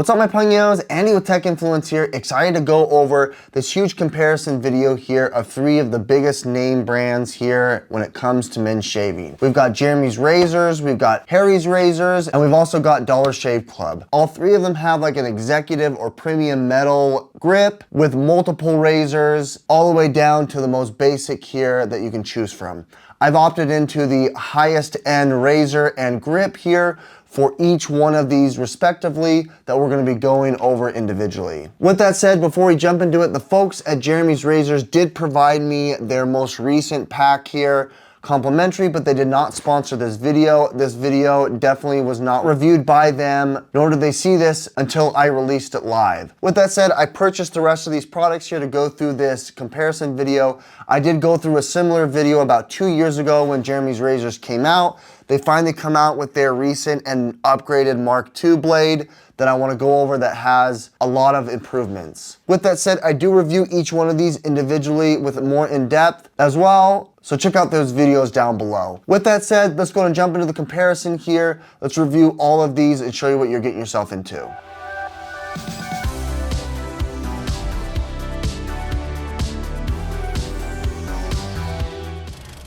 What's up my pugnos, Andy with Tech Influence here, excited to go over this huge comparison video here of 3 of the biggest name brands here when it comes to men's shaving. We've got Jeremy's Razors, we've got Harry's Razors, and we've also got Dollar Shave Club. All 3 of them have like an executive or premium metal grip with multiple razors, all the way down to the most basic here that you can choose from. I've opted into the highest end razor and grip here for each one of these respectively that we're gonna be going over individually. With that said, before we jump into it, the folks at Jeremy's Razors did provide me their most recent pack here complimentary, but they did not sponsor this video. This video definitely was not reviewed by them, nor did they see this until I released it live. With that said, I purchased the rest of these products here to go through this comparison video. I did go through a similar video about 2 years ago when Jeremy's Razors came out. They finally come out with their recent and upgraded Mark II blade that I want to go over that has a lot of improvements. With that said, I do review each one of these individually with more in depth as well, so check out those videos down below. With that said, let's go and jump into the comparison here. Let's review all of these and show you what you're getting yourself into.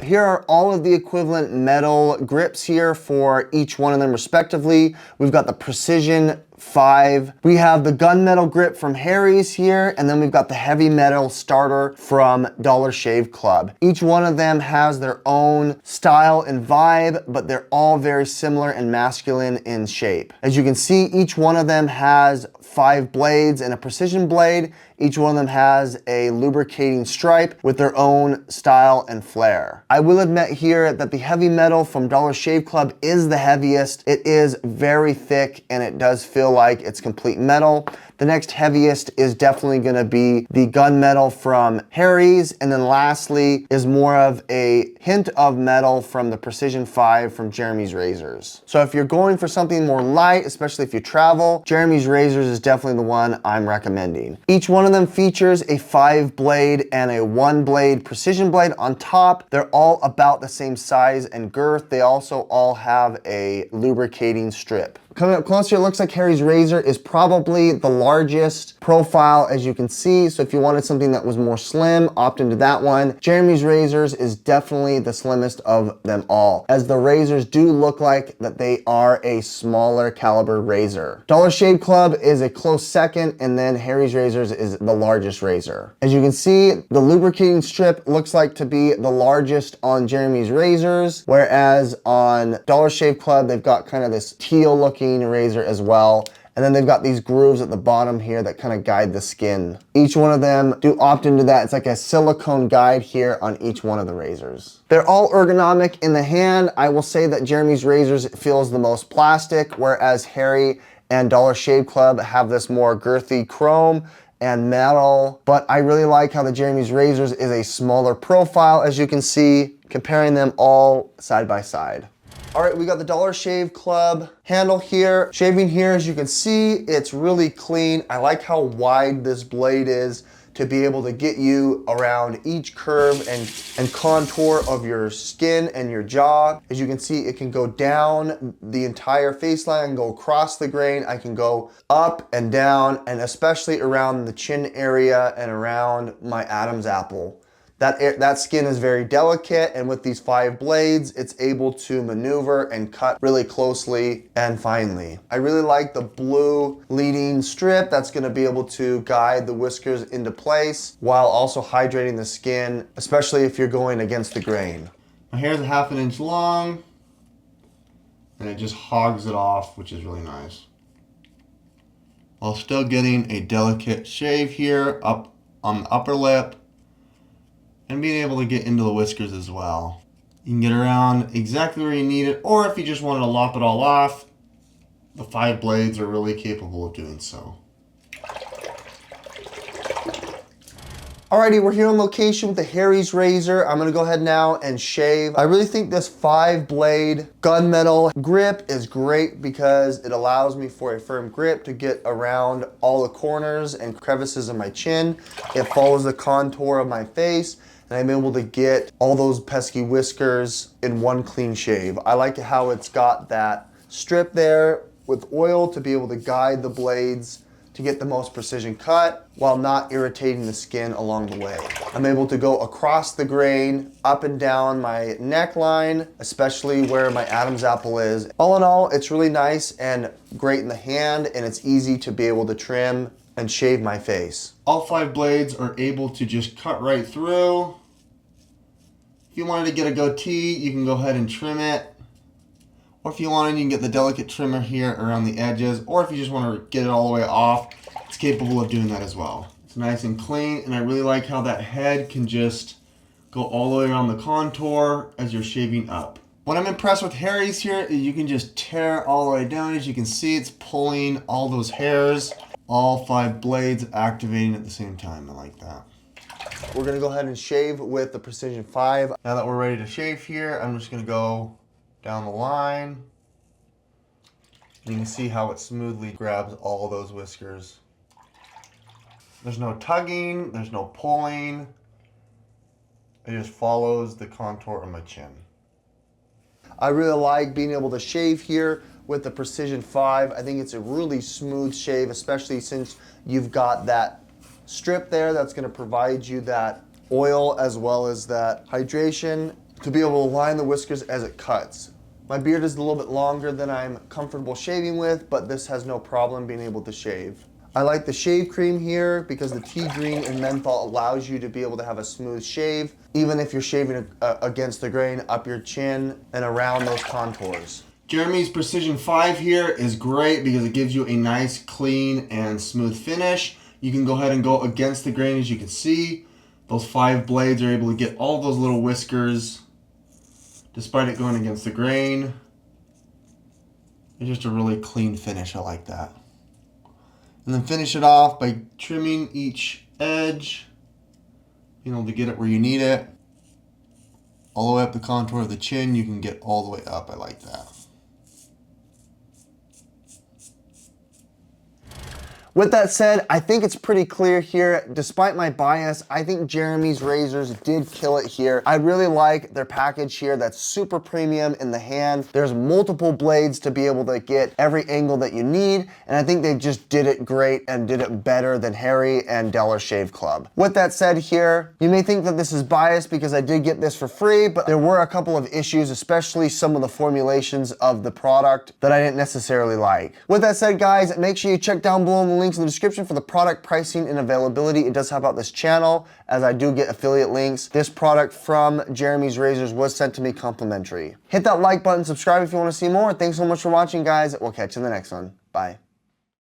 Here are all of the equivalent metal grips here for each one of them respectively. We've got the Precision 5. We have the gunmetal grip from Harry's here, and then we've got the heavy metal starter from Dollar Shave Club. Each one of them has their own style and vibe, but they're all very similar and masculine in shape. As you can see, each one of them has 5 blades and a precision blade. Each one of them has a lubricating stripe with their own style and flair. I will admit here that the heavy metal from Dollar Shave Club is the heaviest. It is very thick and it does feel like it's complete metal. The next heaviest is definitely gonna be the gunmetal from Harry's, and then lastly is more of a hint of metal from the Precision 5 from Jeremy's Razors. So if you're going for something more light, especially if you travel, Jeremy's Razors is definitely the one I'm recommending. Each one of them features a 5 blade and a 1 blade precision blade on top. They're all about the same size and girth. They also all have a lubricating strip. Coming up closer, it looks like Harry's Razor is probably the largest profile, as you can see. So if you wanted something that was more slim, opt into that one. Jeremy's Razors is definitely the slimmest of them all, as the razors do look like that they are a smaller caliber razor. Dollar Shave Club is a close second, and then Harry's Razors is the largest razor. As you can see, the lubricating strip looks like to be the largest on Jeremy's Razors, whereas on Dollar Shave Club, they've got kind of this teal looking razor as well. And then they've got these grooves at the bottom here that kind of guide the skin. Each one of them do opt into that. It's like a silicone guide here on each one of the razors. They're all ergonomic in the hand. I will say that Jeremy's Razors feels the most plastic, whereas Harry and Dollar Shave Club have this more girthy chrome and metal. But I really like how the Jeremy's Razors is a smaller profile, as you can see, comparing them all side by side. All right, we got the Dollar Shave Club handle here. Shaving here, as you can see, it's really clean. I like how wide this blade is to be able to get you around each curve and contour of your skin and your jaw. As you can see, it can go down the entire face line and go across the grain. I can go up and down, and especially around the chin area and around my Adam's apple. That skin is very delicate, and with these 5 blades, it's able to maneuver and cut really closely and finely. I really like the blue leading strip that's gonna be able to guide the whiskers into place while also hydrating the skin, especially if you're going against the grain. My hair is 1/2 inch long, and it just hogs it off, which is really nice. While still getting a delicate shave here up on the upper lip, and being able to get into the whiskers as well. You can get around exactly where you need it, or if you just wanted to lop it all off, the 5 blades are really capable of doing so. Alrighty, we're here on location with the Harry's Razor. I'm gonna go ahead now and shave. I really think this 5 blade gunmetal grip is great because it allows me for a firm grip to get around all the corners and crevices of my chin. It follows the contour of my face, and I'm able to get all those pesky whiskers in one clean shave. I like how it's got that strip there with oil to be able to guide the blades to get the most precision cut while not irritating the skin along the way. I'm able to go across the grain, up and down my neckline, especially where my Adam's apple is. All in all, it's really nice and great in the hand, and it's easy to be able to trim and shave my face. All 5 blades are able to just cut right through. If you wanted to get a goatee, you can go ahead and trim it. Or if you wanted, you can get the delicate trimmer here around the edges, or if you just want to get it all the way off, it's capable of doing that as well. It's nice and clean, and I really like how that head can just go all the way around the contour as you're shaving up. What I'm impressed with Harry's here is you can just tear all the way down. As you can see, it's pulling all those hairs, all 5 blades activating at the same time. I like that. We're gonna go ahead and shave with the Precision 5. Now that we're ready to shave here, I'm just gonna go down the line. You can see how it smoothly grabs all those whiskers. There's no tugging, there's no pulling. It just follows the contour of my chin. I really like being able to shave here with the Precision 5. I think it's a really smooth shave, especially since you've got that strip there that's gonna provide you that oil as well as that hydration to be able to line the whiskers as it cuts. My beard is a little bit longer than I'm comfortable shaving with, but this has no problem being able to shave. I like the shave cream here because the tea green and menthol allows you to be able to have a smooth shave, even if you're shaving against the grain, up your chin and around those contours. Jeremy's Precision 5 here is great because it gives you a nice, clean, and smooth finish. You can go ahead and go against the grain, as you can see. Those 5 blades are able to get all those little whiskers despite it going against the grain. It's just a really clean finish. I like that. And then finish it off by trimming each edge, being able to get it where you need it. All the way up the contour of the chin, you can get all the way up. I like that. With that said, I think it's pretty clear here. Despite my bias, I think Jeremy's razors did kill it here. I really like their package here that's super premium in the hand. There's multiple blades to be able to get every angle that you need, and I think they just did it great and did it better than Harry and Dollar Shave Club. With that said here, you may think that this is biased because I did get this for free, but there were a couple of issues, especially some of the formulations of the product that I didn't necessarily like. With that said, guys, make sure you check down below in the links in the description for the product pricing and availability. It does help out this channel as I do get affiliate links. This product from Jeremy's Razors was sent to me complimentary. Hit that like button, subscribe if you want to see more. Thanks so much for watching, guys. We'll catch you in the next one. Bye.